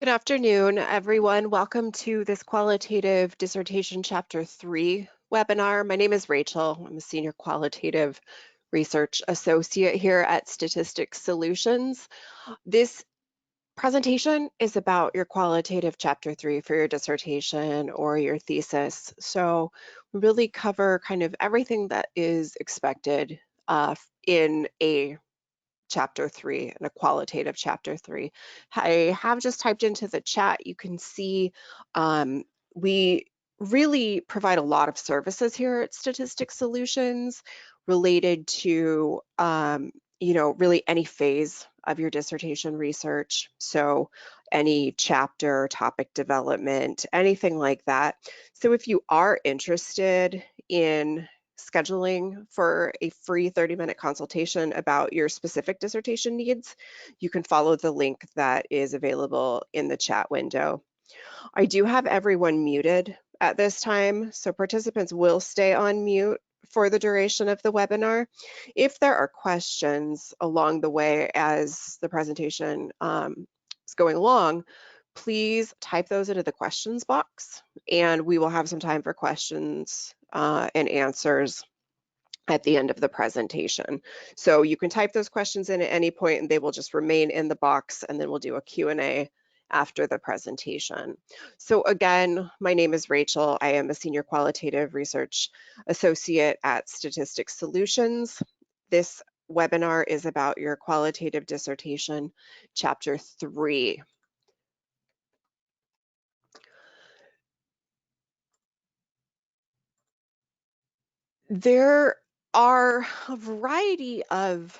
Good afternoon, everyone. Welcome to this Qualitative Dissertation Chapter 3 webinar. My name is Rachel. I'm a Senior Qualitative Research Associate here at Statistics Solutions. This presentation is about your Qualitative Chapter 3 for your dissertation or your thesis. So we really cover kind of everything that is expected in a chapter 3 and a qualitative chapter 3. I have just typed into the chat. You can see we really provide a lot of services here at Statistics Solutions related to really any phase of your dissertation research. So any chapter, topic development, anything like that. So if you are interested in scheduling for a free 30-minute consultation about your specific dissertation needs, you can follow the link that is available in the chat window. I do have everyone muted at this time, so participants will stay on mute for the duration of the webinar. If there are questions along the way as the presentation is going along, please type those into the questions box, and we will have some time for questions and answers at the end of the presentation. So you can type those questions in at any point and they will just remain in the box, and then we'll do a Q&A after the presentation. So again, my name is Rachel. I am a Senior Qualitative Research Associate at Statistics Solutions. This webinar is about your Qualitative Dissertation, Chapter 3. There are a variety of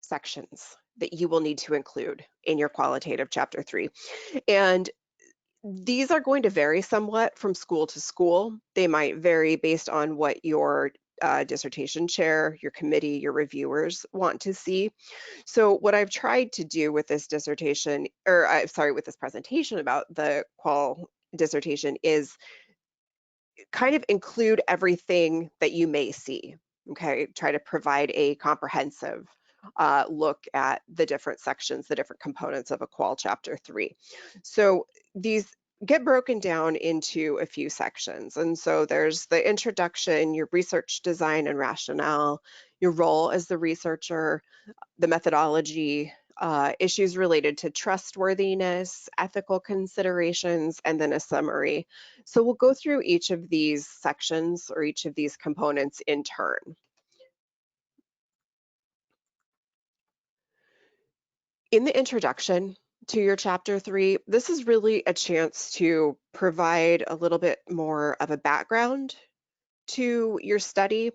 sections that you will need to include in your qualitative chapter 3. And these are going to vary somewhat from school to school. They might vary based on what your dissertation chair, your committee, your reviewers want to see. So what I've tried to do with this dissertation, or with this presentation about the qual dissertation is kind of include everything that you may see. Okay, try to provide a comprehensive look at the different sections, the different components of a qual chapter 3. So these get broken down into a few sections. And so there's the introduction, your research design and rationale, your role as the researcher, the methodology, issues related to trustworthiness, ethical considerations, and then a summary. So we'll go through each of these sections or each of these components in turn. In the introduction to your chapter 3, this is really a chance to provide a little bit more of a background to your study.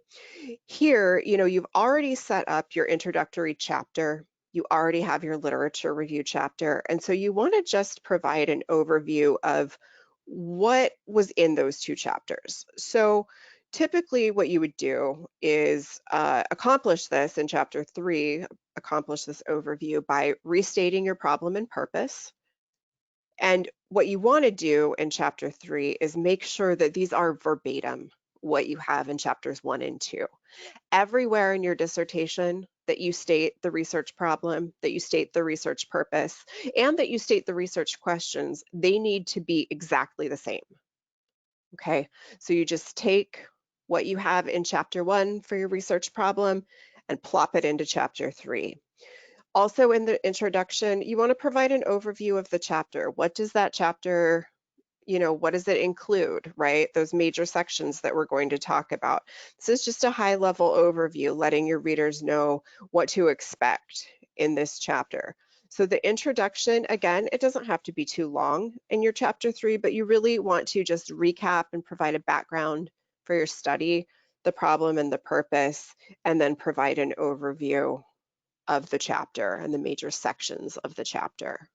Here, you've already set up your introductory chapter. You already have your literature review chapter. And so you want to just provide an overview of what was in those two chapters. So typically what you would do is accomplish this in chapter 3, accomplish this overview by restating your problem and purpose. And what you want to do in chapter 3 is make sure that these are verbatim what you have in chapters 1 and 2. Everywhere in your dissertation that you state the research problem, that you state the research purpose, and that you state the research questions, they need to be exactly the same. Okay, so you just take what you have in chapter 1 for your research problem and plop it into chapter 3. Also in the introduction, you want to provide an overview of the chapter. What does that chapter, what does it include, right? Those major sections that we're going to talk about. This is just a high-level overview, letting your readers know what to expect in this chapter. So the introduction, again, it doesn't have to be too long in your chapter 3, but you really want to just recap and provide a background for your study, the problem and the purpose, and then provide an overview of the chapter and the major sections of the chapter.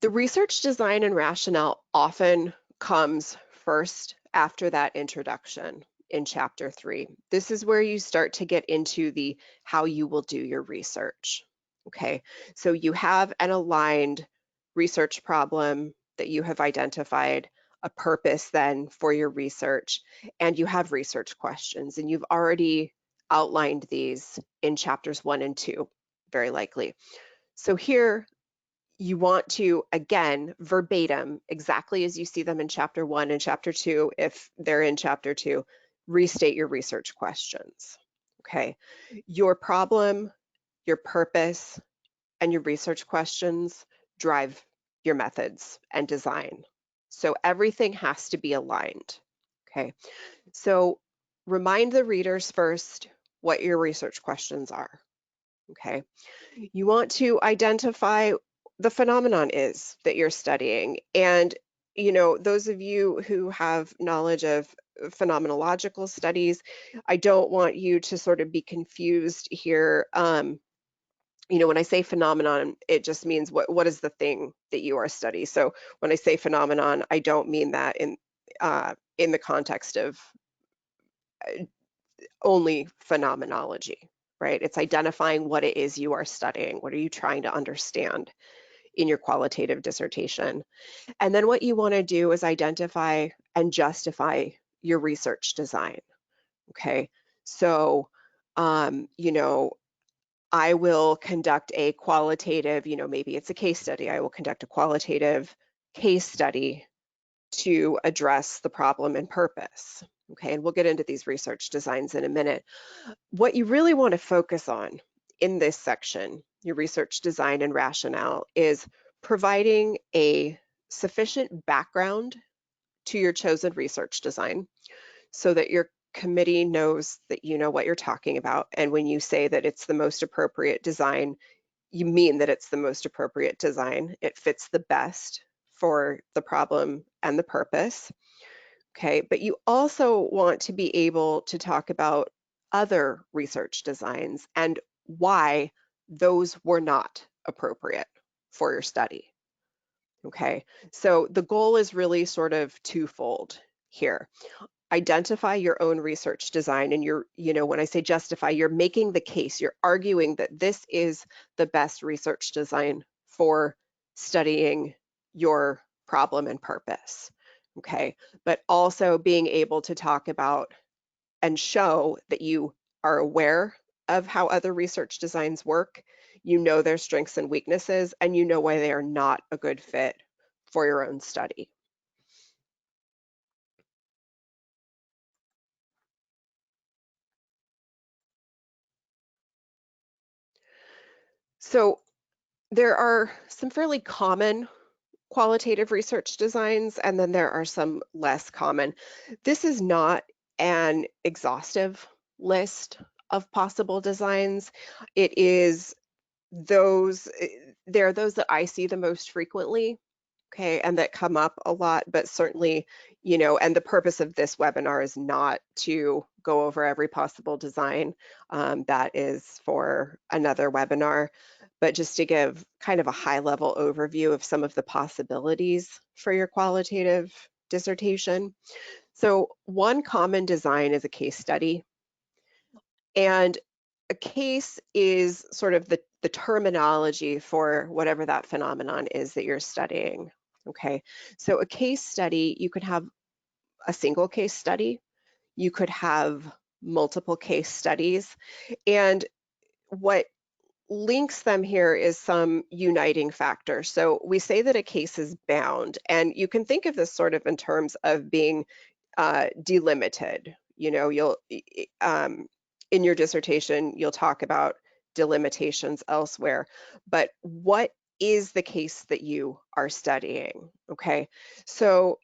The research design and rationale often comes first after that introduction in chapter 3. This is where you start to get into the how you will do your research. Okay, so you have an aligned research problem that you have identified, a purpose then for your research, and you have research questions, and you've already outlined these in chapters 1 and 2, very likely. So here you want to, again, verbatim, exactly as you see them in chapter 1 and chapter 2, if they're in chapter 2, restate your research questions, okay? Your problem, your purpose, and your research questions drive your methods and design. So everything has to be aligned, okay? So remind the readers first what your research questions are, okay? You want to identify the phenomenon is that you're studying. And, those of you who have knowledge of phenomenological studies, I don't want you to sort of be confused here. When I say phenomenon, it just means what is the thing that you are studying. So when I say phenomenon, I don't mean that in the context of only phenomenology, right? It's identifying what it is you are studying. What are you trying to understand in your qualitative dissertation? And then what you want to do is identify and justify your research design. Okay. So, I will conduct a qualitative, maybe it's a case study. I will conduct a qualitative case study to address the problem and purpose. Okay. And we'll get into these research designs in a minute. What you really want to focus on in this section, your research design and rationale, is providing a sufficient background to your chosen research design so that your committee knows that you know what you're talking about. And when you say that it's the most appropriate design, you mean that it's the most appropriate design. It fits the best for the problem and the purpose. Okay, but you also want to be able to talk about other research designs and why those were not appropriate for your study. Okay, so the goal is really sort of twofold here. Identify your own research design, and when I say justify, you're making the case, you're arguing that this is the best research design for studying your problem and purpose. Okay, but also being able to talk about and show that you are aware of how other research designs work, you know their strengths and weaknesses, and you know why they are not a good fit for your own study. So there are some fairly common qualitative research designs, and then there are some less common. This is not an exhaustive list of possible designs. It is there are those that I see the most frequently, okay, and that come up a lot, but certainly, and the purpose of this webinar is not to go over every possible design. That is for another webinar, but just to give kind of a high level overview of some of the possibilities for your qualitative dissertation. So one common design is a case study. And a case is sort of the terminology for whatever that phenomenon is that you're studying. Okay, so a case study, you could have a single case study, you could have multiple case studies, and what links them here is some uniting factor. So we say that a case is bound, and you can think of this sort of in terms of being delimited. You'll in your dissertation, you'll talk about delimitations elsewhere, but what is the case that you are studying? Okay, so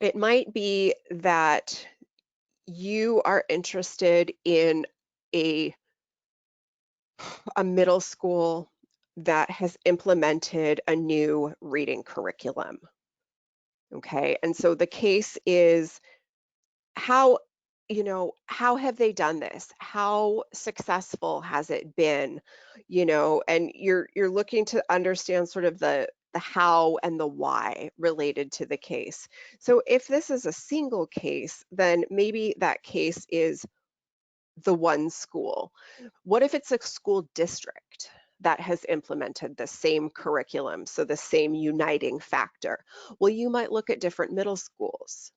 it might be that you are interested in a middle school that has implemented a new reading curriculum. Okay, and so the case is how how have they done this? How successful has it been? And you're looking to understand sort of the how and the why related to the case. So if this is a single case, then maybe that case is the one school. What if it's a school district that has implemented the same curriculum, so the same uniting factor? Well, you might look at different middle schools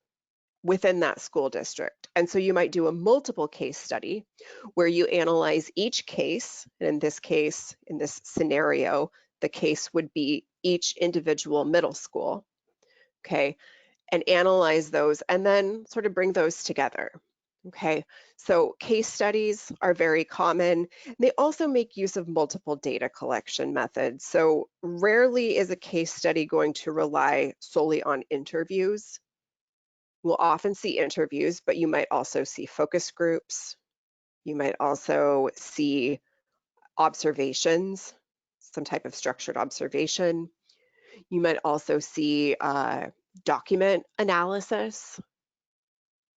within that school district. And so you might do a multiple case study where you analyze each case. And in this case, in this scenario, the case would be each individual middle school, okay, and analyze those and then sort of bring those together. Okay, so case studies are very common. They also make use of multiple data collection methods. So rarely is a case study going to rely solely on interviews. We'll often see interviews, but you might also see focus groups. You might also see observations, some type of structured observation. You might also see document analysis.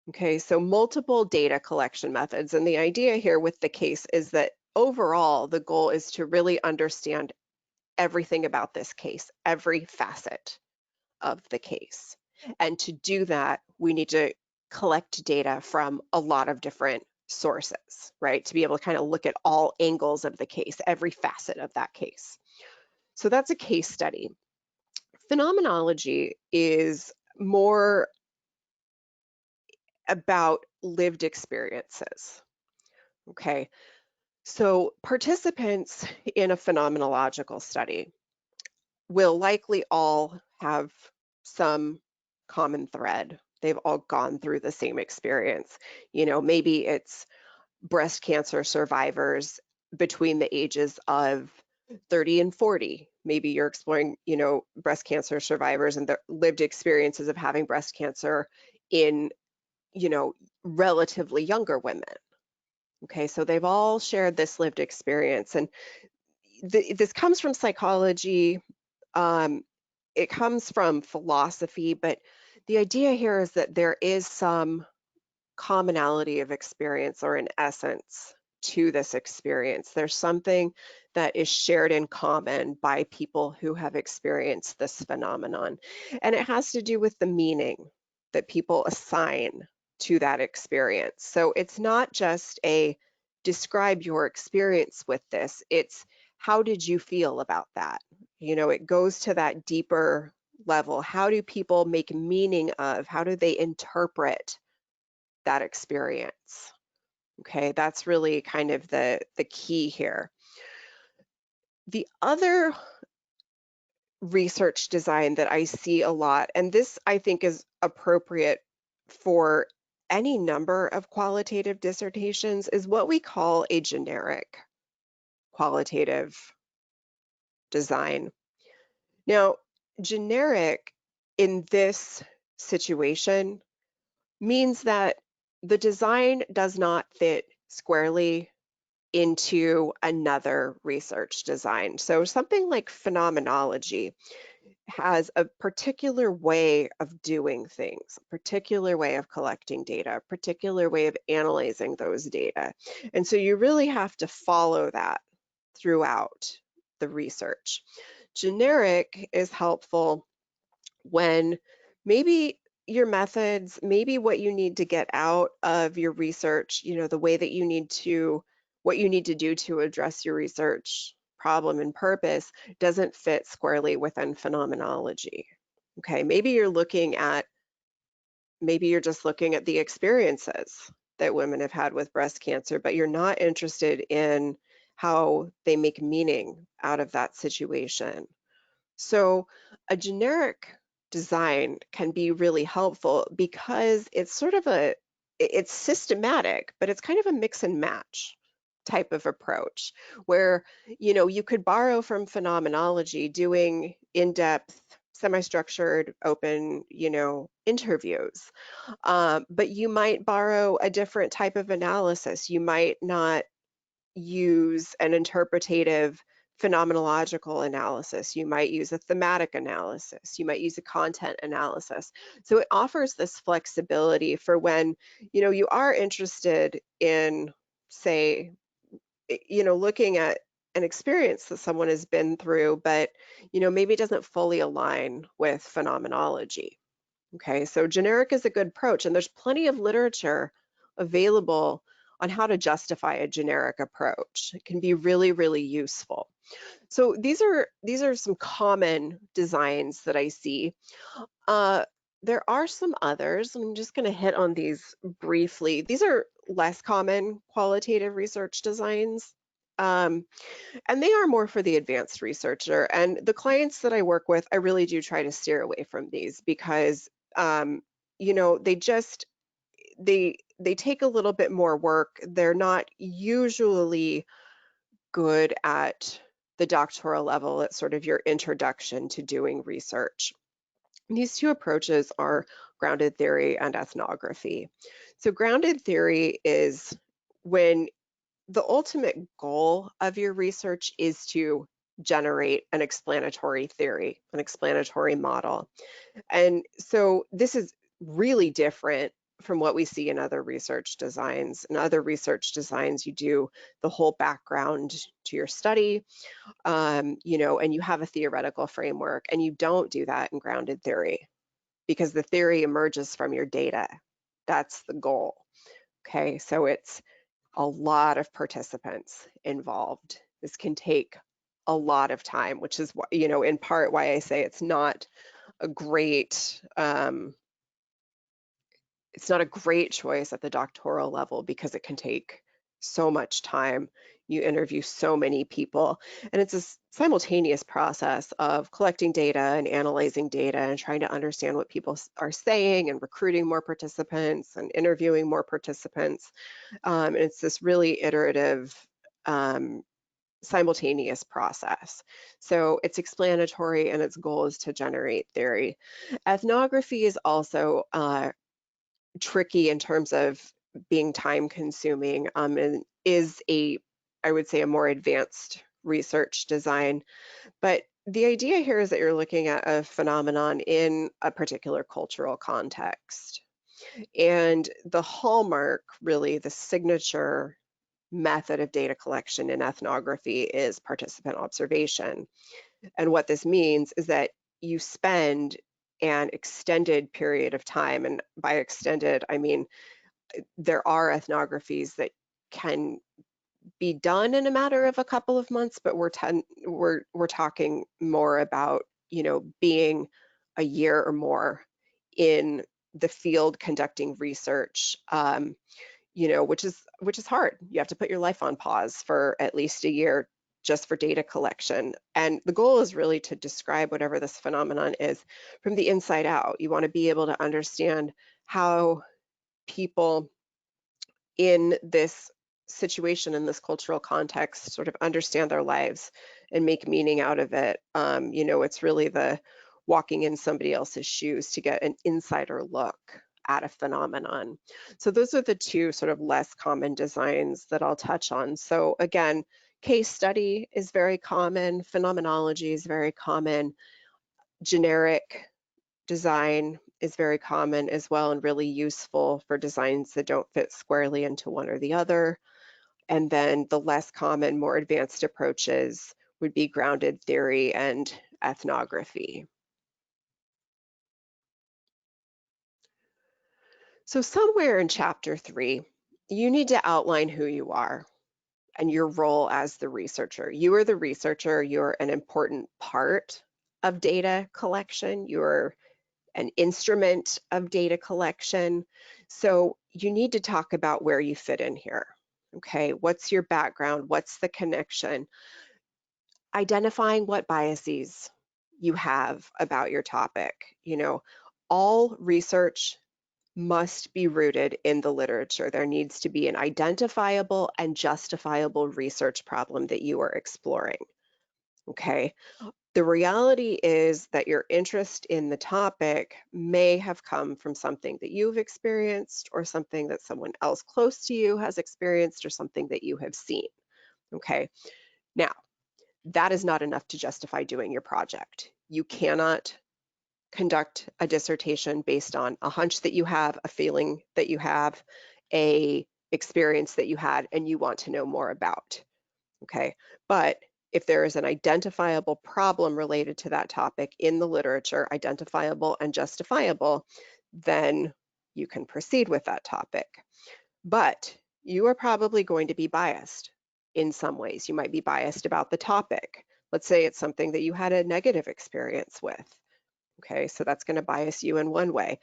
Okay, so multiple data collection methods. And the idea here with the case is that overall, the goal is to really understand everything about this case, every facet of the case. And to do that, we need to collect data from a lot of different sources, right? To be able to kind of look at all angles of the case, every facet of that case. So that's a case study. Phenomenology is more about lived experiences. Okay, so participants in a phenomenological study will likely all have some common thread. They've all gone through the same experience. You know, maybe it's breast cancer survivors between the ages of 30 and 40. Maybe you're exploring, you know, breast cancer survivors and their lived experiences of having breast cancer in, you know, relatively younger women. Okay, so they've all shared this lived experience, and this comes from psychology. Um, it comes from philosophy, but the idea here is that there is some commonality of experience, or in essence, to this experience. There's something that is shared in common by people who have experienced this phenomenon. And it has to do with the meaning that people assign to that experience. So it's not just a describe your experience with this, it's how did you feel about that? You know, it goes to that deeper level. How do people make meaning of, how do they interpret that experience? Okay, that's really kind of the key here. The other research design that I see a lot, and this I think is appropriate for any number of qualitative dissertations, is what we call a generic qualitative design. Now, generic in this situation means that the design does not fit squarely into another research design. So something like phenomenology has a particular way of doing things, a particular way of collecting data, a particular way of analyzing those data. And so you really have to follow that throughout the research. Generic is helpful when maybe your methods, maybe what you need to get out of your research, you know, the way that you need to, what you need to do to address your research problem and purpose doesn't fit squarely within phenomenology. Okay, maybe you're looking at, maybe you're just looking at the experiences that women have had with breast cancer, but you're not interested in how they make meaning out of that situation. So a generic design can be really helpful because it's sort of it's systematic, but it's kind of a mix and match type of approach where, you know, you could borrow from phenomenology doing in-depth, semi-structured, open, you know, interviews. But you might borrow a different type of analysis. You might not use an interpretative phenomenological analysis. You might use a thematic analysis. You might use a content analysis. So it offers this flexibility for when, you know, you are interested in, say, you know, looking at an experience that someone has been through, but, you know, maybe it doesn't fully align with phenomenology. Okay, so generic is a good approach, and there's plenty of literature available on how to justify a generic approach. It can be really, really useful. So these are some common designs that I see. There are some others, and I'm just going to hit on these briefly. These are less common qualitative research designs, um, and they are more for the advanced researcher. And the clients that I work with, I really do try to steer away from these because, um, they just they take a little bit more work. They're not usually good at the doctoral level at sort of your introduction to doing research. These two approaches are grounded theory and ethnography. So grounded theory is when the ultimate goal of your research is to generate an explanatory theory, an explanatory model. And so this is really different from what we see in other research designs. In other research designs, you do the whole background to your study, and you have a theoretical framework, and you don't do that in grounded theory because the theory emerges from your data. That's the goal. Okay, so it's a lot of participants involved. This can take a lot of time, which is, in part why I say a great, it's not a great choice at the doctoral level because it can take so much time. You interview so many people, and it's a simultaneous process of collecting data and analyzing data and trying to understand what people are saying and recruiting more participants and interviewing more participants. And it's this really iterative, um, simultaneous process. So it's explanatory and its goal is to generate theory. Ethnography is also tricky in terms of being time consuming, and is I would say, a more advanced research design. But the idea here is that you're looking at a phenomenon in a particular cultural context. And the hallmark, really, the signature method of data collection in ethnography is participant observation. And what this means is that you spend an extended period of time, and by extended, I mean there are ethnographies that can be done in a matter of a couple of months, but we're talking more about, being a year or more in the field conducting research, which is hard. You have to put your life on pause for at least a year just for data collection. And the goal is really to describe whatever this phenomenon is from the inside out. You want to be able to understand how people in this situation, in this cultural context, sort of understand their lives and make meaning out of it. It's really the walking in somebody else's shoes to get an insider look at a phenomenon. So those are the two sort of less common designs that I'll touch on. So again, case study is very common, phenomenology is very common, generic design is very common as well and really useful for designs that don't fit squarely into one or the other. And then the less common, more advanced approaches would be grounded theory and ethnography. So somewhere in chapter 3, you need to outline who you are and your role as the researcher. You are the researcher, you're an important part of data collection, you're an instrument of data collection. So you need to talk about where you fit in here. Okay, what's your background? What's the connection? Identifying what biases you have about your topic. All research must be rooted in the literature. There needs to be an identifiable and justifiable research problem that you are exploring. Okay, the reality is that your interest in the topic may have come from something that you've experienced or something that someone else close to you has experienced or something that you have seen. Okay, now that is not enough to justify doing your project. You cannot conduct a dissertation based on a hunch that you have, a feeling that you have, a experience that you had, and you want to know more about. Okay, but if there is an identifiable problem related to that topic in the literature, identifiable and justifiable, then you can proceed with that topic. But you are probably going to be biased in some ways. You might be biased about the topic. Let's say it's something that you had a negative experience with. Okay, so that's going to bias you in one way.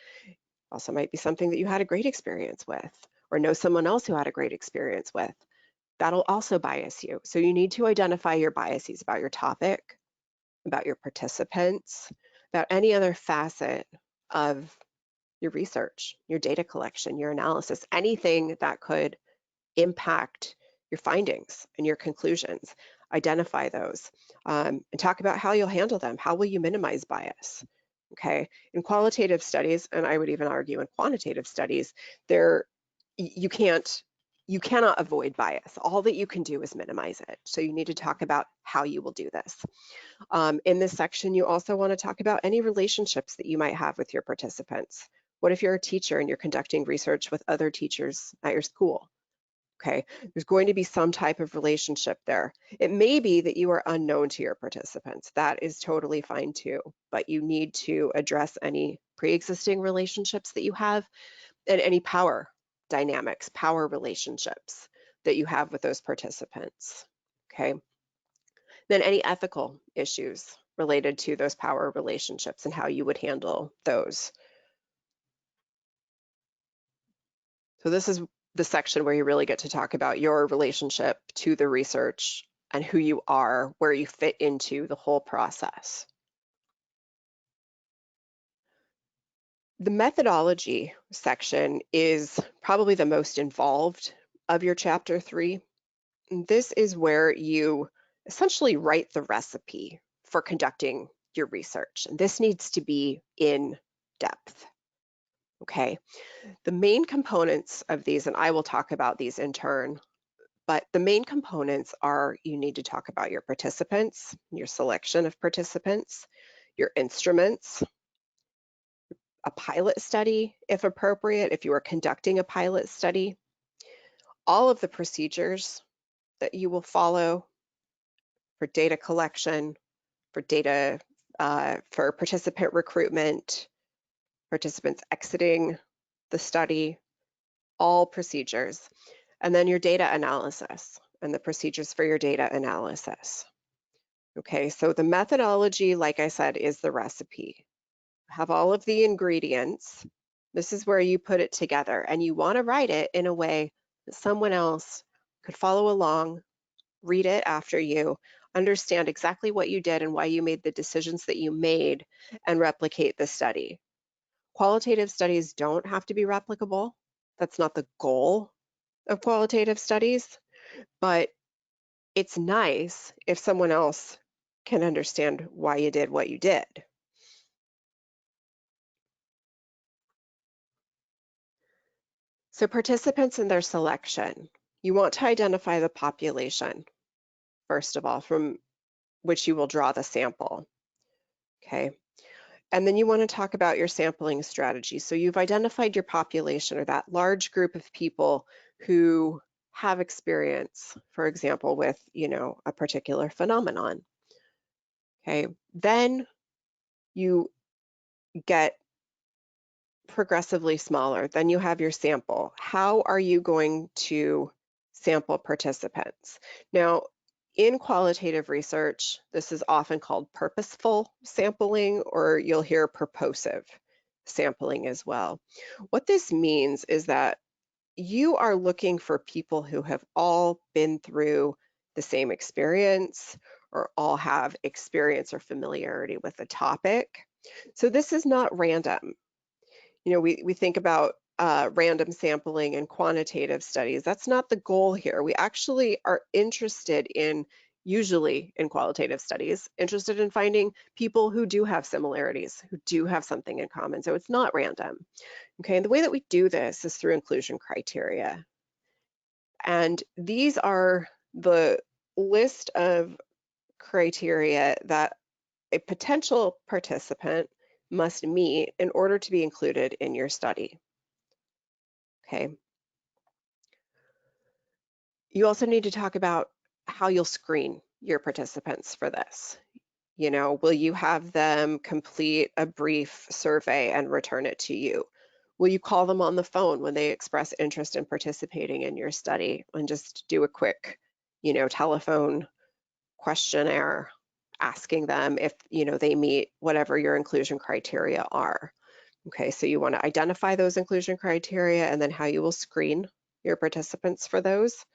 Also might be something that you had a great experience with, or know someone else who had a great experience with. That'll also bias you. So you need to identify your biases about your topic, about your participants, about any other facet of your research, your data collection, your analysis, anything that could impact your findings and your conclusions. Identify those and talk about how you'll handle them. How will you minimize bias? Okay, in qualitative studies, and I would even argue in quantitative studies, you cannot avoid bias. All that you can do is minimize it. So you need to talk about how you will do this. In this section, you also want to talk about any relationships that you might have with your participants. What if you're a teacher and you're conducting research with other teachers at your school? Okay, there's going to be some type of relationship there. It may be that you are unknown to your participants. That is totally fine too, but you need to address any pre-existing relationships that you have and any power dynamics, power relationships that you have with those participants. Okay, then any ethical issues related to those power relationships and how you would handle those. So this is the section where you really get to talk about your relationship to the research and who you are, where you fit into the whole process. The methodology section is probably the most involved of your chapter 3. This is where you essentially write the recipe for conducting your research. And this needs to be in depth. Okay, the main components of these, and I will talk about these in turn, but the main components are you need to talk about your participants, your selection of participants, your instruments, a pilot study, if appropriate, if you are conducting a pilot study, all of the procedures that you will follow for data collection, for data, for participant recruitment, participants exiting the study, all procedures. And then your data analysis and the procedures for your data analysis. Okay, so the methodology, like I said, is the recipe. Have all of the ingredients. This is where you put it together, and you want to write it in a way that someone else could follow along, read it after you, understand exactly what you did and why you made the decisions that you made, and replicate the study. Qualitative studies don't have to be replicable. That's not the goal of qualitative studies, but it's nice if someone else can understand why you did what you did. So participants and their selection. You want to identify the population, first of all, from which you will draw the sample. Okay. And then you want to talk about your sampling strategy. So you've identified your population, or that large group of people who have experience, for example, with, a particular phenomenon. Okay. Then you get progressively smaller. Then you have your sample. How are you going to sample participants? Now, in qualitative research, this is often called purposeful sampling, or you'll hear purposive sampling as well. What this means is that you are looking for people who have all been through the same experience, or all have experience or familiarity with the topic. So this is not random. We think about random sampling and quantitative studies. That's not the goal here. We actually are interested in, usually in qualitative studies, interested in finding people who do have similarities, who do have something in common. So it's not random. Okay, and the way that we do this is through inclusion criteria. And these are the list of criteria that a potential participant must meet in order to be included in your study. Okay. You also need to talk about how you'll screen your participants for this. Will you have them complete a brief survey and return it to you? Will you call them on the phone when they express interest in participating in your study and just do a quick, telephone questionnaire asking them if, they meet whatever your inclusion criteria are. Okay, so you want to identify those inclusion criteria and then how you will screen your participants for those.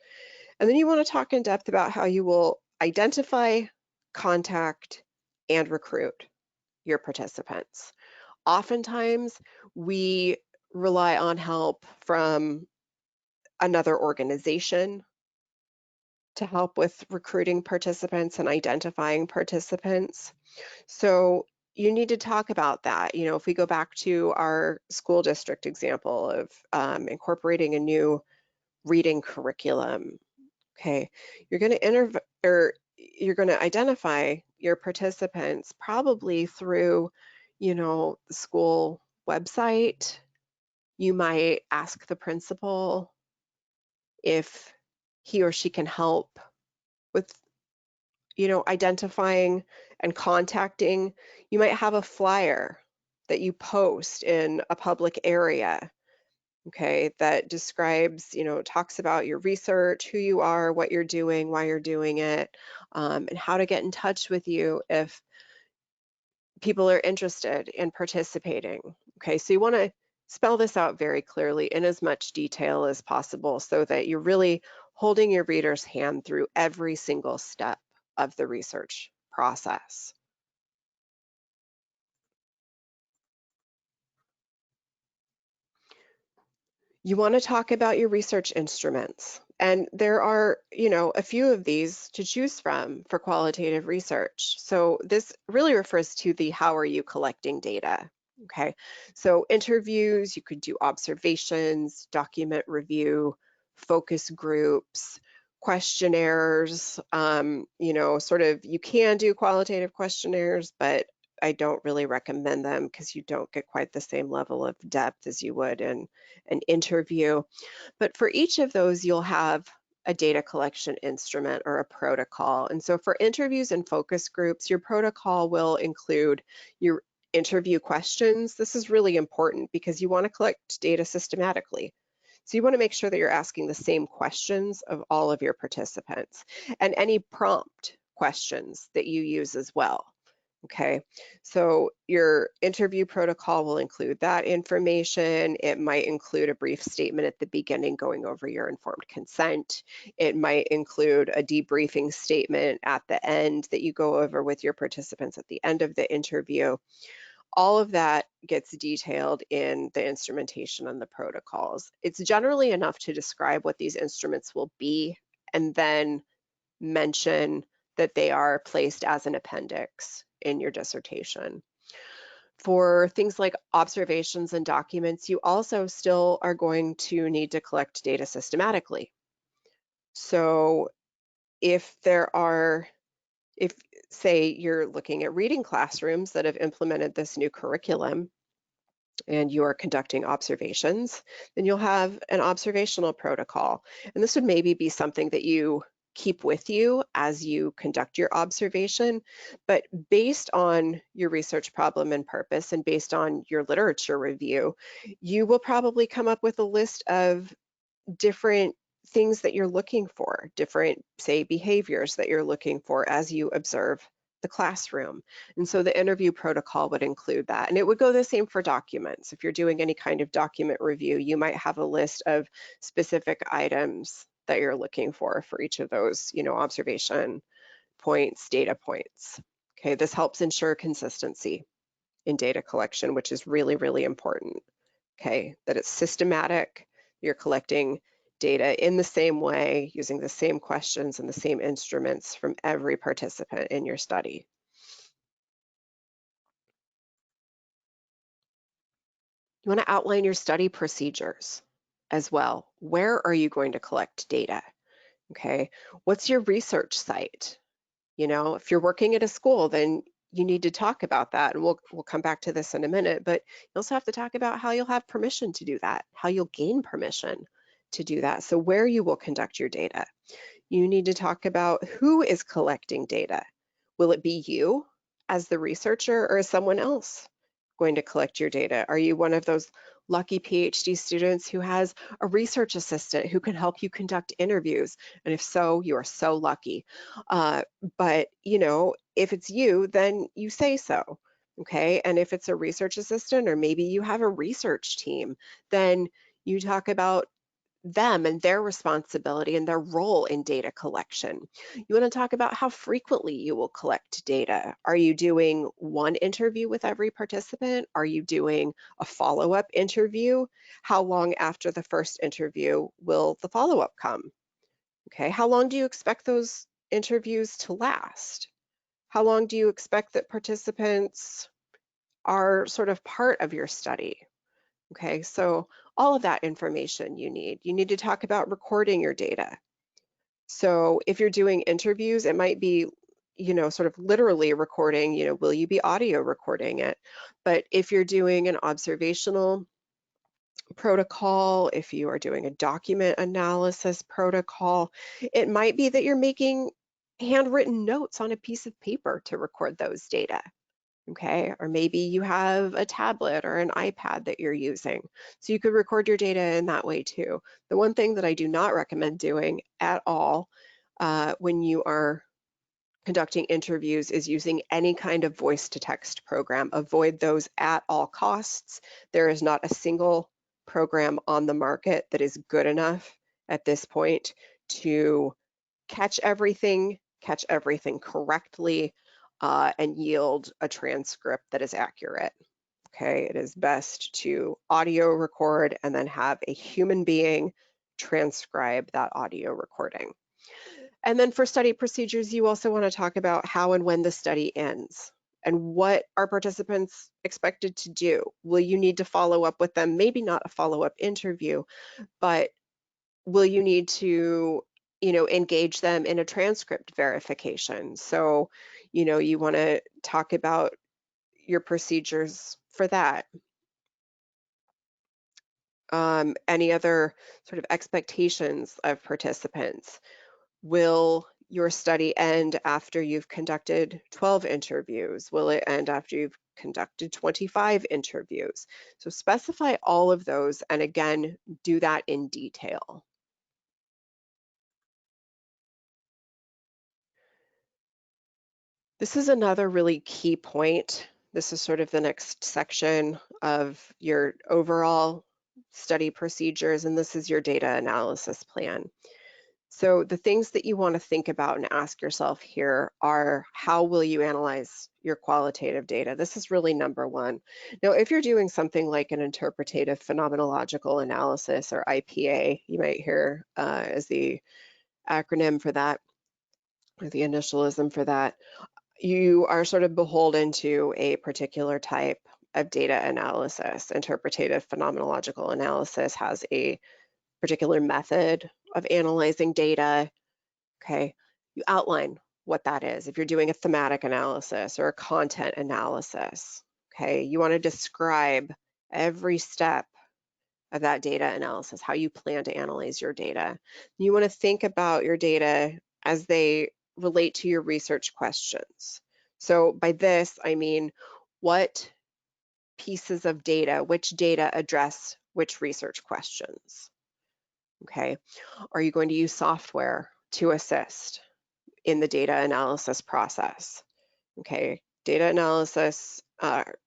And then you want to talk in depth about how you will identify, contact, and recruit your participants. Oftentimes, we rely on help from another organization to help with recruiting participants and identifying participants. So you need to talk about that. If we go back to our school district example of incorporating a new reading curriculum, okay, you're going to you're going to identify your participants probably through, the school website. You might ask the principal if he or she can help with, identifying and contacting. You might have a flyer that you post in a public area, okay, that describes, talks about your research, who you are, what you're doing, why you're doing it, and how to get in touch with you if people are interested in participating. Okay, so you want to spell this out very clearly in as much detail as possible so that you're really holding your reader's hand through every single step of the research process. You want to talk about your research instruments. And there are, a few of these to choose from for qualitative research. So this really refers to the how are you collecting data. Okay, so interviews, you could do observations, document review, focus groups, questionnaires, sort of, you can do qualitative questionnaires, but I don't really recommend them because you don't get quite the same level of depth as you would in an interview. But for each of those, you'll have a data collection instrument or a protocol. And so for interviews and focus groups, your protocol will include your interview questions. This is really important because you want to collect data systematically. So you want to make sure that you're asking the same questions of all of your participants and any prompt questions that you use as well. Okay, so your interview protocol will include that information. It might include a brief statement at the beginning going over your informed consent. It might include a debriefing statement at the end that you go over with your participants at the end of the interview. All of that gets detailed in the instrumentation and the protocols. It's generally enough to describe what these instruments will be and then mention that they are placed as an appendix in your dissertation. For things like observations and documents, you also still are going to need to collect data systematically. So if say you're looking at reading classrooms that have implemented this new curriculum and you are conducting observations, then you'll have an observational protocol. And this would maybe be something that you keep with you as you conduct your observation, but based on your research problem and purpose and based on your literature review, you will probably come up with a list of different things that you're looking for, different, say, behaviors that you're looking for as you observe the classroom. And so the interview protocol would include that. And it would go the same for documents. If you're doing any kind of document review, you might have a list of specific items that you're looking for each of those, observation points, data points. Okay, this helps ensure consistency in data collection, which is really, really important. Okay, that it's systematic, you're collecting data in the same way, using the same questions and the same instruments from every participant in your study. You want to outline your study procedures as well. Where are you going to collect data? Okay, what's your research site? If you're working at a school, then you need to talk about that. And we'll come back to this in a minute, but you also have to talk about how you'll have permission to do that, how you'll gain permission to do that. So where you will conduct your data. You need to talk about who is collecting data. Will it be you as the researcher or is someone else going to collect your data? Are you one of those lucky PhD students who has a research assistant who can help you conduct interviews? And if so, you are so lucky. But if it's you, then you say so. Okay. And if it's a research assistant, or maybe you have a research team, then you talk about them and their responsibility and their role in data collection. You want to talk about how frequently you will collect data. Are you doing one interview with every participant? Are you doing a follow-up interview? How long after the first interview will the follow-up come? Okay, how long do you expect those interviews to last? How long do you expect that participants are sort of part of your study? Okay, so all of that information you need. You need to talk about recording your data. So if you're doing interviews, it might be, sort of literally recording, will you be audio recording it? But if you're doing an observational protocol, if you are doing a document analysis protocol, it might be that you're making handwritten notes on a piece of paper to record those data. Okay, or maybe you have a tablet or an iPad that you're using. So you could record your data in that way too. The one thing that I do not recommend doing at all when you are conducting interviews is using any kind of voice to text program. Avoid those at all costs. There is not a single program on the market that is good enough at this point to catch everything correctly, and yield a transcript that is accurate. Okay, it is best to audio record and then have a human being transcribe that audio recording. And then for study procedures, you also want to talk about how and when the study ends and what are participants expected to do. Will you need to follow up with them? Maybe not a follow-up interview, but will you need to, engage them in a transcript verification? So, you want to talk about your procedures for that. Any other sort of expectations of participants? Will your study end after you've conducted 12 interviews? Will it end after you've conducted 25 interviews? So specify all of those, and again, do that in detail. This is another really key point. This is sort of the next section of your overall study procedures, and this is your data analysis plan. So the things that you want to think about and ask yourself here are, how will you analyze your qualitative data? This is really number one. Now, if you're doing something like an interpretative phenomenological analysis, or IPA, you might hear as the acronym for that, or the initialism for that, you are sort of beholden to a particular type of data analysis. Interpretative phenomenological analysis has a particular method of analyzing data. Okay, you outline what that is. If you're doing a thematic analysis or a content analysis, okay, you want to describe every step of that data analysis, how you plan to analyze your data. You want to think about your data as they relate to your research questions. So by this, I mean, what pieces of data, which data address which research questions? Okay, are you going to use software to assist in the data analysis process? Okay, data analysis,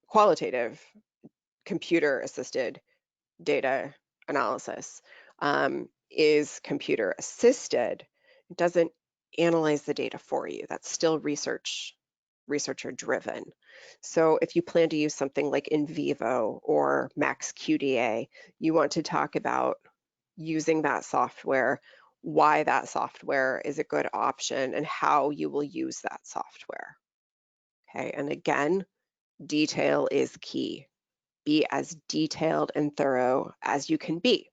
qualitative computer assisted data analysis is computer assisted. It doesn't analyze the data for you. That's still researcher driven. So if you plan to use something like NVIVO or MaxQDA, you want to talk about using that software, why that software is a good option, and how you will use that software. Okay, and again, detail is key. Be as detailed and thorough as you can be.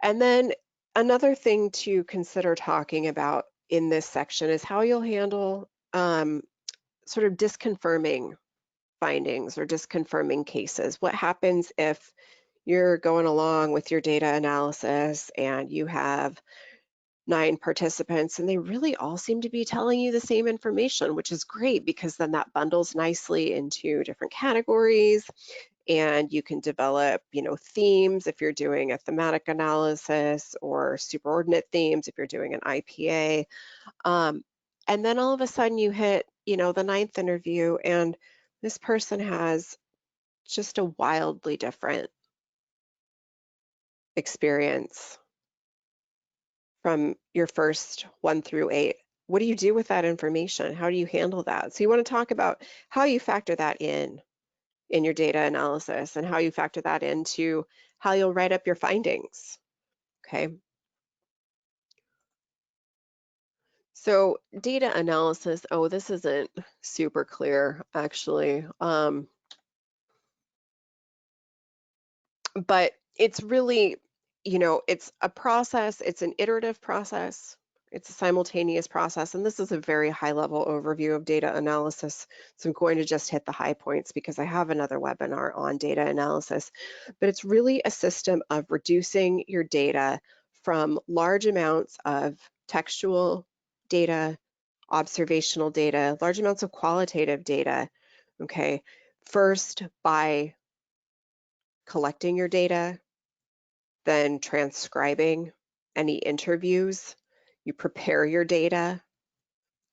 And then another thing to consider talking about in this section is how you'll handle sort of disconfirming findings or disconfirming cases. What happens if you're going along with your data analysis and you have 9 participants and they really all seem to be telling you the same information, which is great because then that bundles nicely into different categories and you can develop, themes if you're doing a thematic analysis, or superordinate themes if you're doing an IPA. Um, and then all of a sudden you hit, the ninth interview, and this person has just a wildly different experience from your first 1 through 8. What do you do with that information? How do you handle that? So you want to talk about how you factor that in your data analysis, and how you factor that into how you'll write up your findings. Okay. So data analysis, oh, this isn't super clear actually. But it's really, it's a process, it's an iterative process, it's a simultaneous process, and this is a very high level overview of data analysis. So I'm going to just hit the high points because I have another webinar on data analysis. But it's really a system of reducing your data from large amounts of textual data, observational data, large amounts of qualitative data, okay, first by collecting your data, then transcribing any interviews. You prepare your data,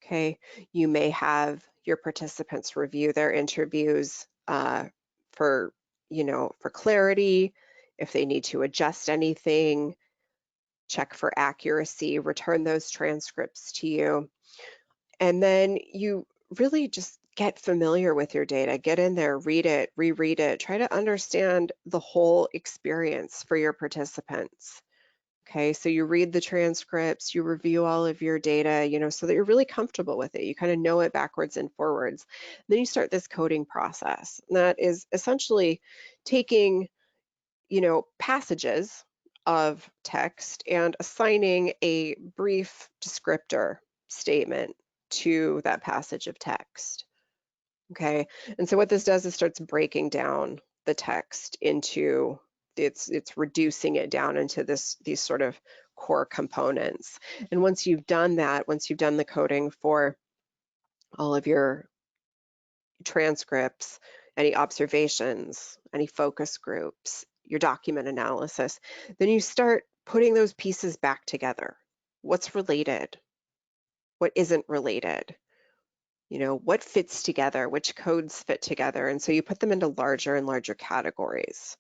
okay? You may have your participants review their interviews for, for clarity, if they need to adjust anything, check for accuracy, return those transcripts to you. And then you really just get familiar with your data, get in there, read it, reread it, try to understand the whole experience for your participants. Okay, so you read the transcripts, you review all of your data, so that you're really comfortable with it. You kind of know it backwards and forwards. Then you start this coding process. And that is essentially taking, passages of text and assigning a brief descriptor statement to that passage of text. Okay, and so what this does is starts breaking down the text into it's reducing it down into these sort of core components. And once you've done that, once you've done the coding for all of your transcripts, any observations, any focus groups, your document analysis, then you start putting those pieces back together. What's related? What isn't related? What fits together, which codes fit together. And so you put them into larger and larger categories.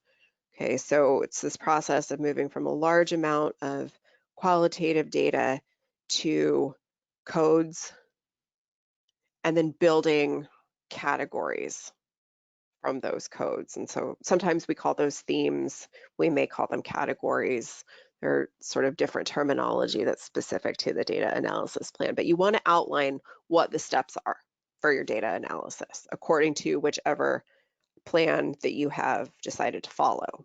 Okay, so it's this process of moving from a large amount of qualitative data to codes, and then building categories from those codes. And so sometimes we call those themes, we may call them categories. They're sort of different terminology that's specific to the data analysis plan, but you want to outline what the steps are for your data analysis according to whichever plan that you have decided to follow.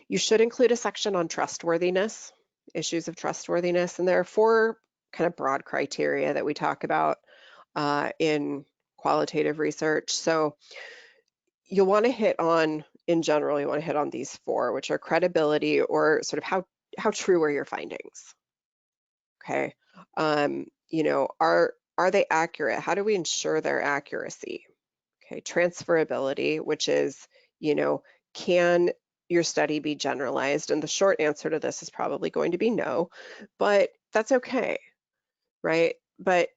You should include a section on trustworthiness, issues of trustworthiness, and there are 4 kind of broad criteria that we talk about in qualitative research. So you'll want to hit on, in general, you want to hit on these 4, which are credibility, or sort of how true are your findings? Okay, are they accurate? How do we ensure their accuracy? Okay, transferability, which is, can your study be generalized? And the short answer to this is probably going to be no, but that's okay, right? But,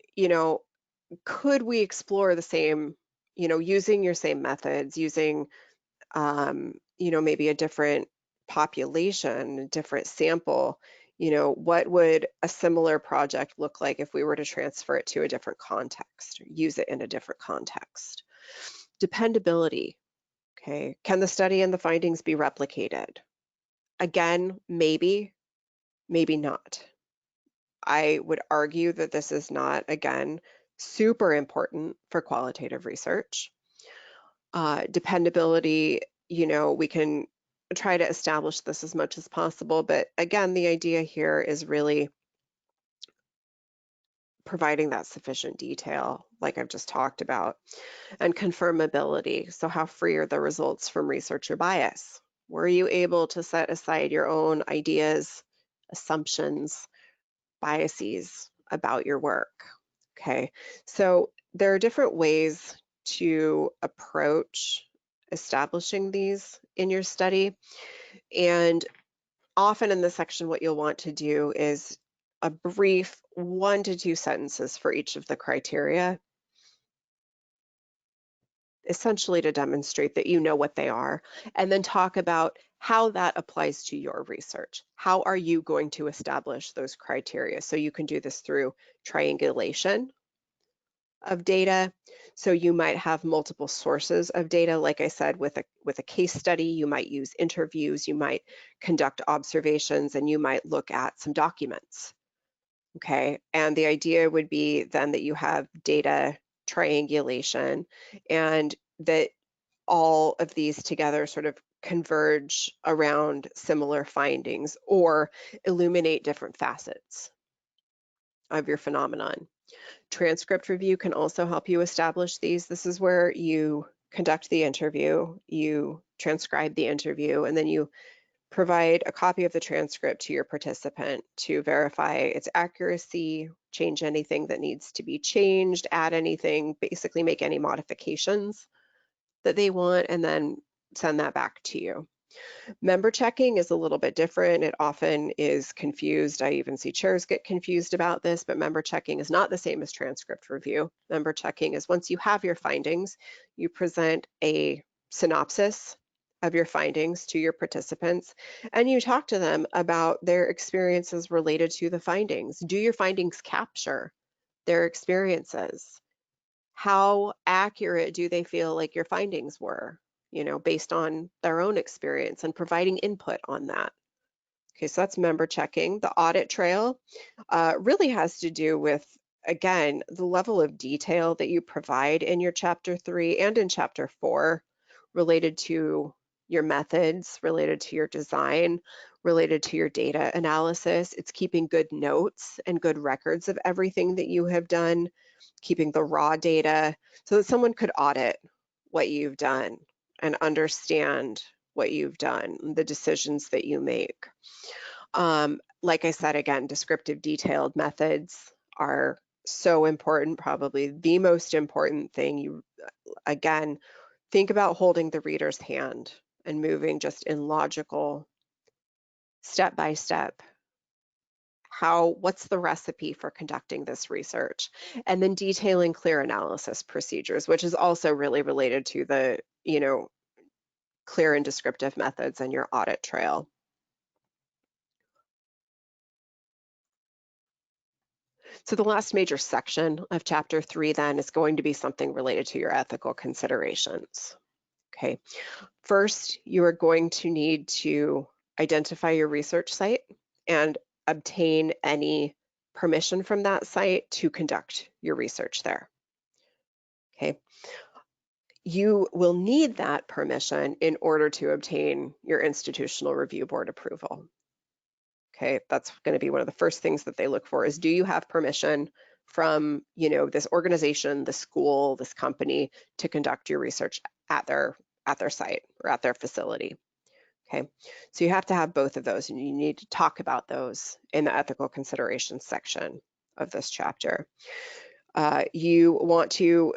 could we explore the same, using your same methods, using, maybe a different population, a different sample, what would a similar project look like if we were to transfer it to a different context, or use it in a different context? Dependability, okay. Can the study and the findings be replicated? Again, maybe, maybe not. I would argue that this is not, again, super important for qualitative research. Dependability, we can try to establish this as much as possible, but again, the idea here is really providing that sufficient detail, like I've just talked about. And confirmability, so how free are the results from researcher bias? Were you able to set aside your own ideas, assumptions, biases about your work? Okay, so there are different ways to approach establishing these in your study. And often in this section, what you'll want to do is a brief 1 to 2 sentences for each of the criteria, essentially to demonstrate that you know what they are, and then talk about how that applies to your research. How are you going to establish those criteria? So you can do this through triangulation of data. So you might have multiple sources of data. Like I said, with a case study, you might use interviews, you might conduct observations, and you might look at some documents. Okay, and the idea would be then that you have data triangulation and that all of these together sort of converge around similar findings or illuminate different facets of your phenomenon. Transcript review can also help you establish these. This is where you conduct the interview, you transcribe the interview, and then you provide a copy of the transcript to your participant to verify its accuracy, change anything that needs to be changed, add anything, basically make any modifications that they want, and then send that back to you. Member checking is a little bit different. It often is confused. I even see chairs get confused about this, but member checking is not the same as transcript review. Member checking is once you have your findings, you present a synopsis of your findings to your participants, and you talk to them about their experiences related to the findings. Do your findings capture their experiences? How accurate do they feel like your findings were, based on their own experience and providing input on that? Okay, so that's member checking. The audit trail really has to do with, again, the level of detail that you provide in your chapter 3 and in chapter 4 related to your methods, related to your design, related to your data analysis. It's keeping good notes and good records of everything that you have done, keeping the raw data so that someone could audit what you've done and understand what you've done, the decisions that you make. Like I said, again, descriptive detailed methods are so important, probably the most important thing. You, again, think about holding the reader's hand and moving just in logical, step by step. What's the recipe for conducting this research? And then detailing clear analysis procedures, which is also really related to the, clear and descriptive methods and your audit trail. So the last major section of chapter 3 then is going to be something related to your ethical considerations. Okay, first, you are going to need to identify your research site and obtain any permission from that site to conduct your research there. Okay, you will need that permission in order to obtain your institutional review board approval. Okay, that's going to be one of the first things that they look for is, do you have permission from, this organization, the school, this company to conduct your research at their site or at their facility? Okay, so you have to have both of those, and you need to talk about those in the ethical considerations section of this chapter. You want to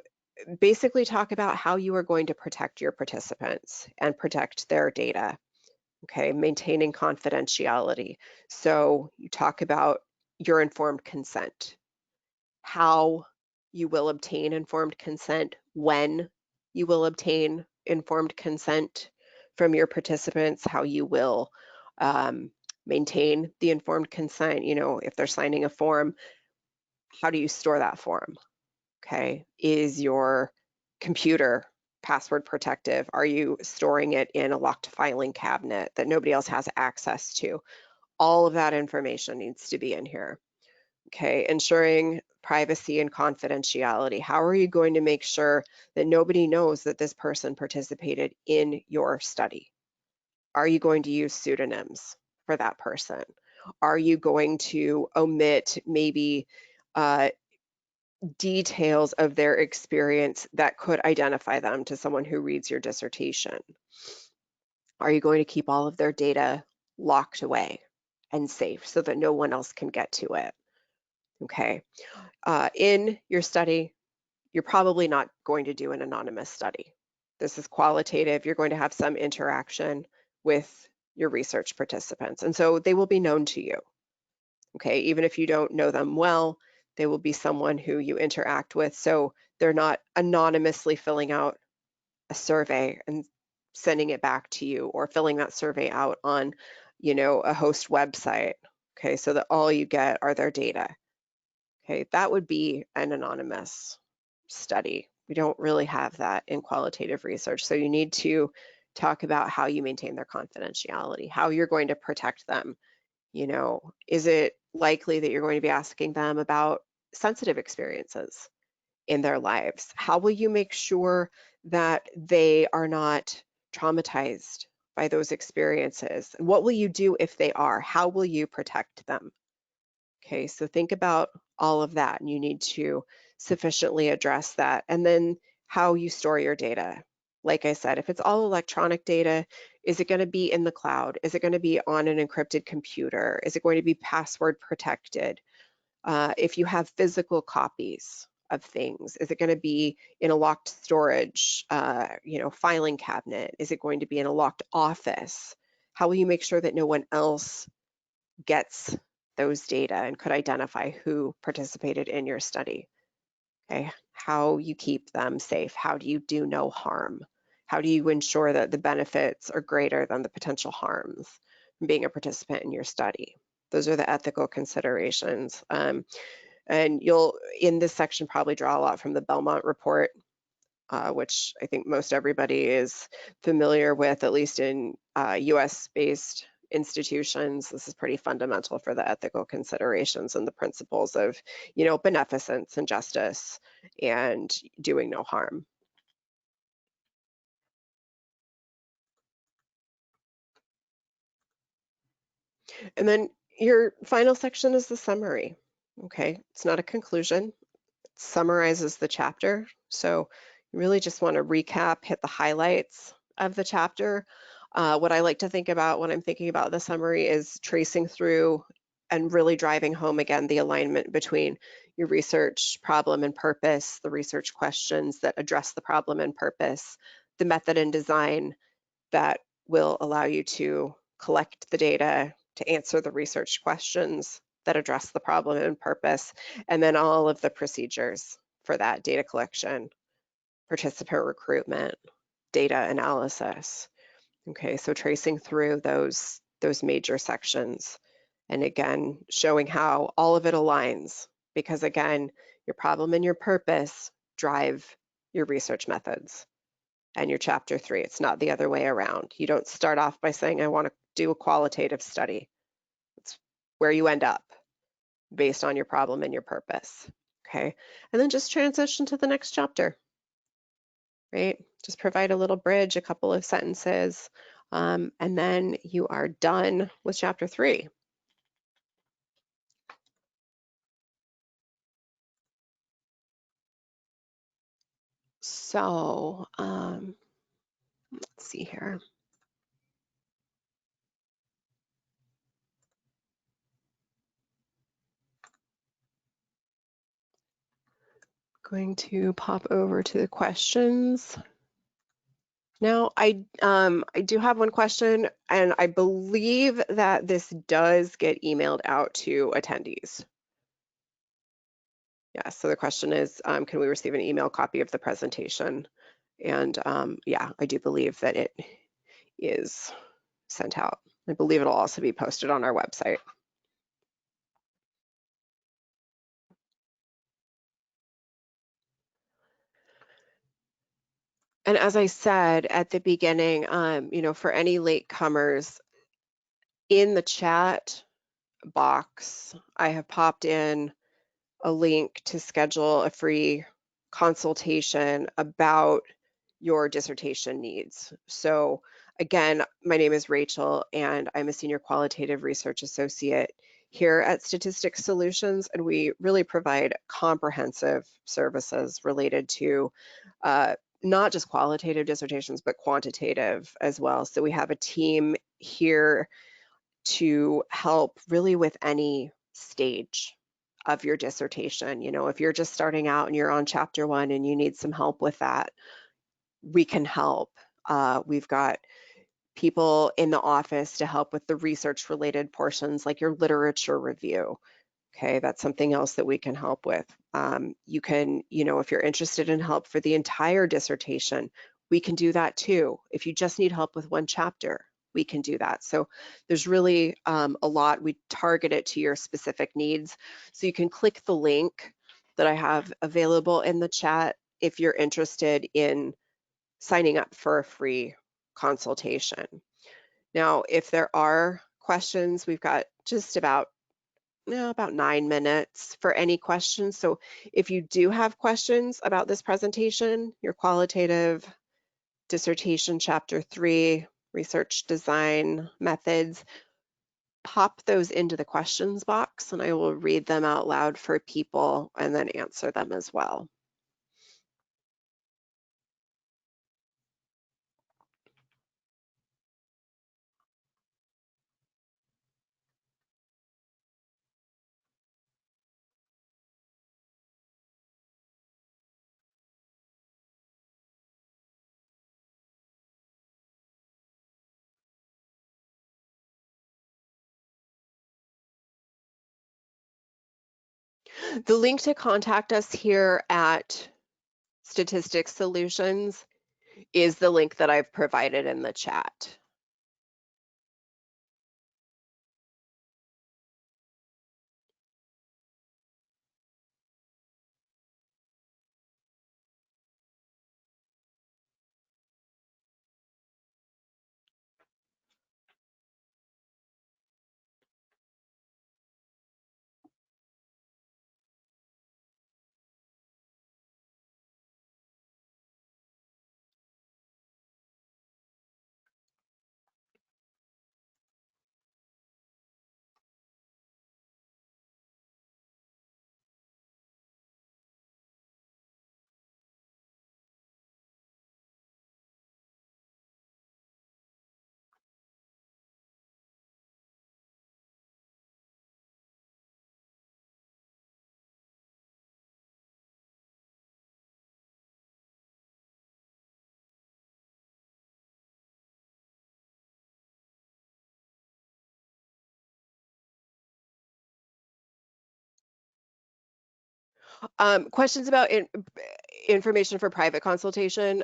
basically talk about how you are going to protect your participants and protect their data. Okay, maintaining confidentiality. So you talk about your informed consent, how you will obtain informed consent, when you will obtain informed consent from your participants, how you will maintain the informed consent. If they're signing a form, how do you store that form? Okay, is your computer password protective? Are you storing it in a locked filing cabinet that nobody else has access to? All of that information needs to be in here. Okay, ensuring privacy and confidentiality. How are you going to make sure that nobody knows that this person participated in your study? Are you going to use pseudonyms for that person? Are you going to omit maybe details of their experience that could identify them to someone who reads your dissertation? Are you going to keep all of their data locked away and safe so that no one else can get to it? Okay. In your study, you're probably not going to do an anonymous study. This is qualitative. You're going to have some interaction with your research participants, and so they will be known to you. Okay, even if you don't know them well, they will be someone who you interact with, so they're not anonymously filling out a survey and sending it back to you, or filling that survey out on, a host website. Okay, so that all you get are their data. Okay, that would be an anonymous study. We don't really have that in qualitative research. So you need to talk about how you maintain their confidentiality, how you're going to protect them. Is it likely that you're going to be asking them about sensitive experiences in their lives? How will you make sure that they are not traumatized by those experiences? And what will you do if they are? How will you protect them? Okay, so think about all of that, and you need to sufficiently address that. And then how you store your data. Like I said, if it's all electronic data, is it going to be in the cloud? Is it going to be on an encrypted computer? Is it going to be password protected? If you have physical copies of things, is it going to be in a locked storage, filing cabinet? Is it going to be in a locked office? How will you make sure that no one else gets those data and could identify who participated in your study? Okay, how you keep them safe? How do you do no harm? How do you ensure that the benefits are greater than the potential harms from being a participant in your study? Those are the ethical considerations. And you'll, in this section, probably draw a lot from the Belmont report, which I think most everybody is familiar with, at least in US-based institutions. This is pretty fundamental for the ethical considerations and the principles of, beneficence and justice and doing no harm. And then your final section is the summary. Okay, it's not a conclusion. Summarizes the chapter. So you really just want to recap, hit the highlights of the chapter. What I like to think about when I'm thinking about the summary is tracing through and really driving home again the alignment between your research problem and purpose, the research questions that address the problem and purpose, the method and design that will allow you to collect the data to answer the research questions that address the problem and purpose, and then all of the procedures for that: data collection, participant recruitment, data analysis. Okay, so tracing through those major sections, and again, showing how all of it aligns, because again, your problem and your purpose drive your research methods and your chapter 3. It's not the other way around. You don't start off by saying, I want to do a qualitative study. It's where you end up based on your problem and your purpose. Okay, and then just transition to the next chapter, right? Just provide a little bridge, a couple of sentences, and then you are done with chapter 3. So let's see here. Going to pop over to the questions. Now, I do have one question, and I believe that this does get emailed out to attendees. Yeah, so the question is, can we receive an email copy of the presentation? And yeah, I do believe that it is sent out. I believe it'll also be posted on our website. And as I said at the beginning, for any latecomers, in the chat box, I have popped in a link to schedule a free consultation about your dissertation needs. So again, my name is Rachel, and I'm a Senior Qualitative Research Associate here at Statistics Solutions, and we really provide comprehensive services related to not just qualitative dissertations, but quantitative as well. So we have a team here to help really with any stage of your dissertation. You know, if you're just starting out and you're on chapter 1 and you need some help with that, we can help. We've got people in the office to help with the research related portions like your literature review. Okay, that's something else that we can help with. You can, you know, if you're interested in help for the entire dissertation, we can do that too. If you just need help with one chapter, we can do that. So there's really a lot. We target it to your specific needs. So you can click the link that I have available in the chat if you're interested in signing up for a free consultation. Now, if there are questions, we've got just about 9 minutes for any questions. So if you do have questions about this presentation, your qualitative dissertation, chapter 3, research design methods, pop those into the questions box and I will read them out loud for people and then answer them as well. The link to contact us here at Statistics Solutions is the link that I've provided in the chat. Questions about information for private consultation,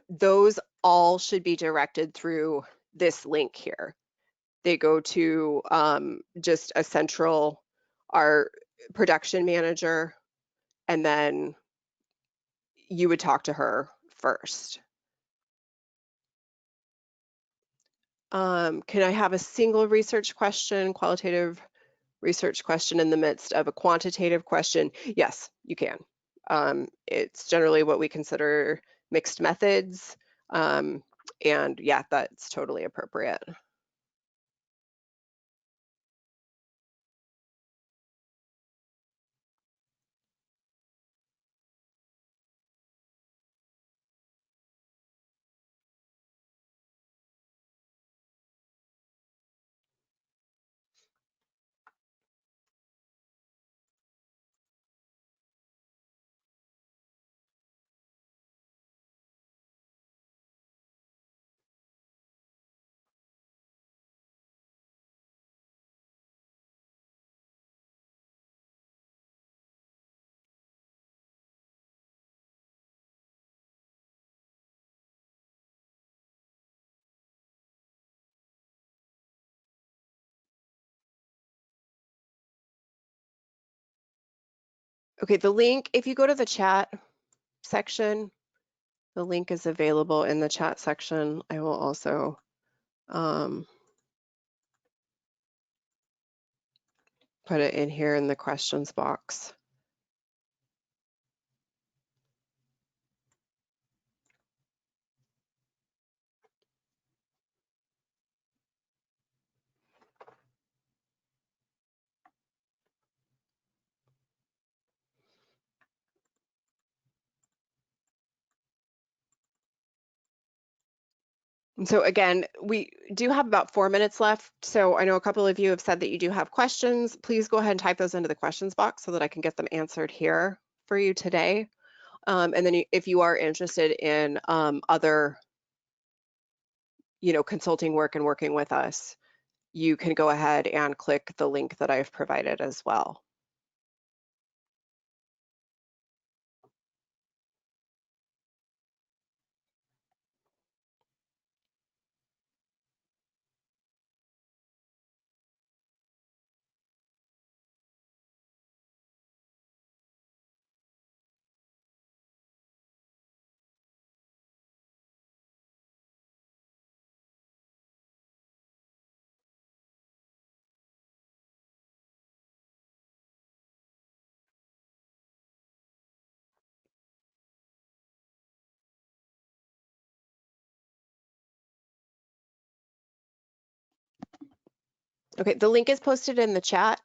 those all should be directed through this link here. They go to just a central, our production manager, and then you would talk to her first. Can I have a single research question, qualitative research question in the midst of a quantitative question? Yes, you can. It's generally what we consider mixed methods. And yeah, that's totally appropriate. Okay, the link, if you go to the chat section, the link is available in the chat section. I will also put it in here in the questions box. And so again, we do have about 4 minutes left. So I know a couple of you have said that you do have questions. Please go ahead and type those into the questions box so that I can get them answered here for you today. And then if you are interested in other, consulting work and working with us, you can go ahead and click the link that I've provided as well. Okay, the link is posted in the chat.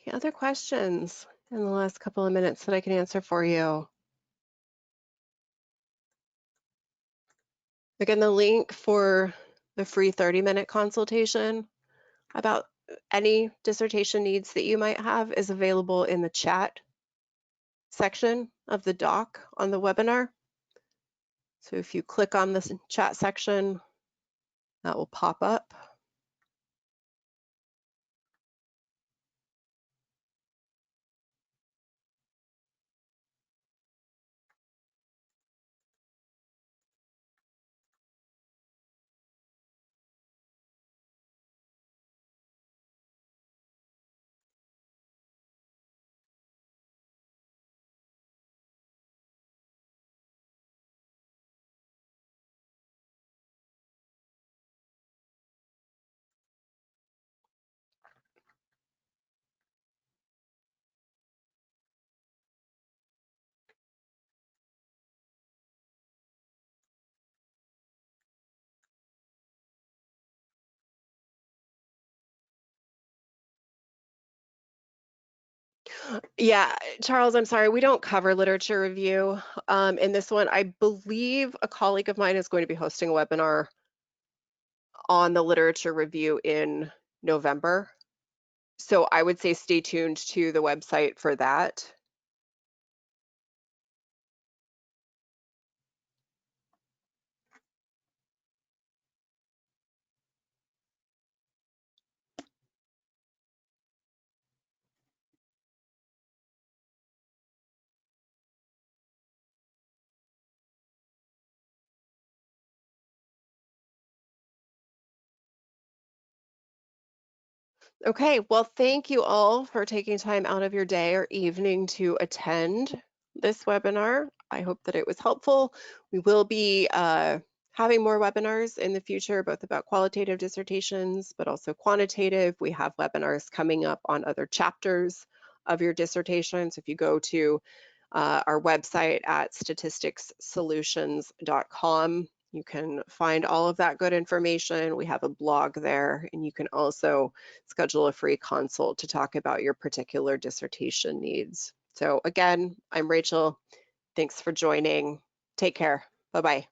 Okay, other questions in the last couple of minutes that I can answer for you? Again, the link for the free 30-minute consultation about any dissertation needs that you might have is available in the chat section of the doc on the webinar. So if you click on this chat section, that will pop up. Yeah, Charles, I'm sorry, we don't cover literature review in this one. I believe a colleague of mine is going to be hosting a webinar on the literature review in November. So I would say stay tuned to the website for that. Okay, well, thank you all for taking time out of your day or evening to attend this webinar. I hope that it was helpful. We will be having more webinars in the future, both about qualitative dissertations, but also quantitative. We have webinars coming up on other chapters of your dissertation. So if you go to our website at statisticssolutions.com, you can find all of that good information. We have a blog there, and you can also schedule a free consult to talk about your particular dissertation needs. So again, I'm Rachel. Thanks for joining. Take care. Bye-bye.